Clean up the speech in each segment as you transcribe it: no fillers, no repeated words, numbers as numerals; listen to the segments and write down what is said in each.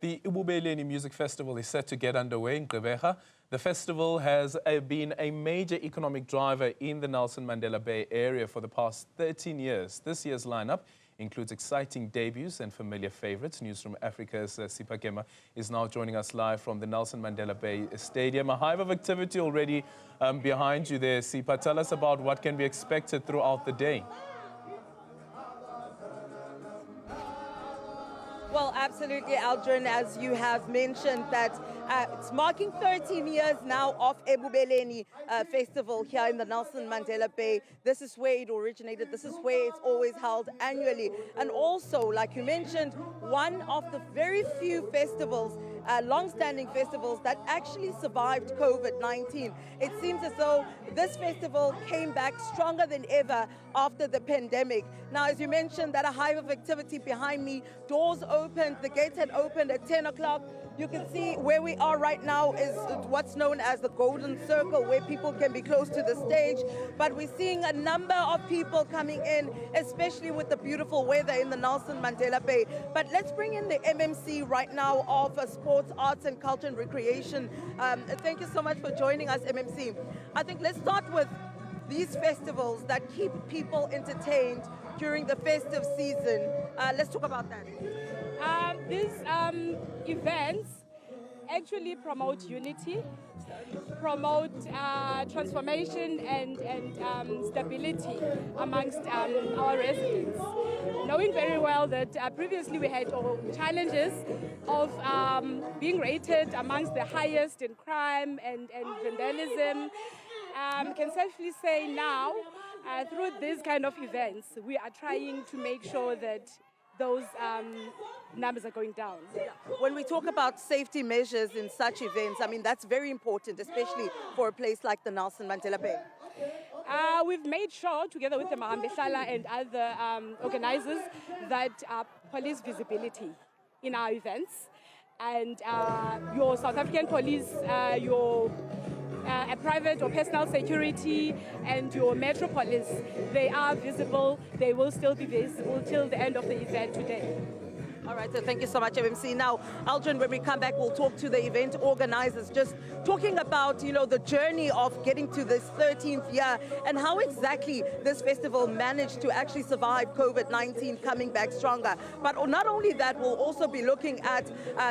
The Ebubeleni Music Festival is set to get underway in Gqeberha. The festival has been a major economic driver in the Nelson Mandela Bay area for the past 13 years. This year's lineup includes exciting debuts and familiar favorites. Newzroom Afrika's Sipha Kema is now joining us live from the Nelson Mandela Bay Stadium. A hive of activity already behind you there, Sipha. Tell us about what can be expected throughout the day. Well, absolutely, Aldrin, as you have mentioned, that it's marking 13 years now of Ebubeleni Festival here in the Nelson Mandela Bay. This is where it originated. This is where it's always held annually. And also, like you mentioned, one of the very few festivals, long-standing festivals that actually survived COVID-19. It seems as though this festival came back stronger than ever after the pandemic. Now, as you mentioned, that a hive of activity behind me, doors opened, the gates had opened at 10 o'clock. You can see where we are right now is what's known as the Golden Circle, where people can be close to the stage. But we're seeing a number of people coming in, especially with the beautiful weather in the Nelson Mandela Bay. But let's bring in the MMC right now of Sports, Arts and Culture and Recreation. Thank you so much for joining us, MMC. I think let's start with these festivals that keep people entertained during the festive season. Let's talk about that. These events actually promote unity, promote transformation and stability amongst our residents. Knowing very well that previously we had challenges of being rated amongst the highest in crime and vandalism. Can safely say now, through these kind of events, we are trying to make sure that those numbers are going down. When we talk about safety measures in such events, I mean, that's very important, especially for a place like the Nelson Mandela Bay. We've made sure, together with the Mahambesala and other organizers, that police visibility in our events. And your South African police, your a private or personal security and your metropolis, they are visible, they will still be visible till the end of the event today. All right, so thank you so much, MMC. Now, Aldrin, when we come back, we'll talk to the event organizers, just talking about, you know, the journey of getting to this 13th year and how exactly this festival managed to actually survive COVID-19, coming back stronger. But not only that, we'll also be looking at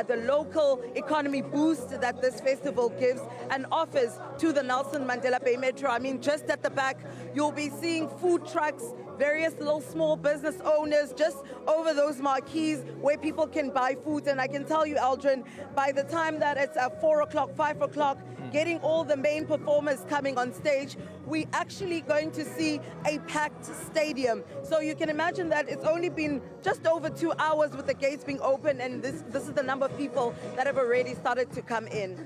the local economy boost that this festival gives and offers to the Nelson Mandela Bay Metro. I mean, just at the back, you'll be seeing food trucks, various little small business owners just over those marquees where people can buy foods. And I can tell you, Aldrin, by the time that it's 4 o'clock, 5 o'clock, getting all the main performers coming on stage, we're actually going to see a packed stadium. So you can imagine that it's only been just over 2 hours with the gates being open, and this is the number of people that have already started to come in.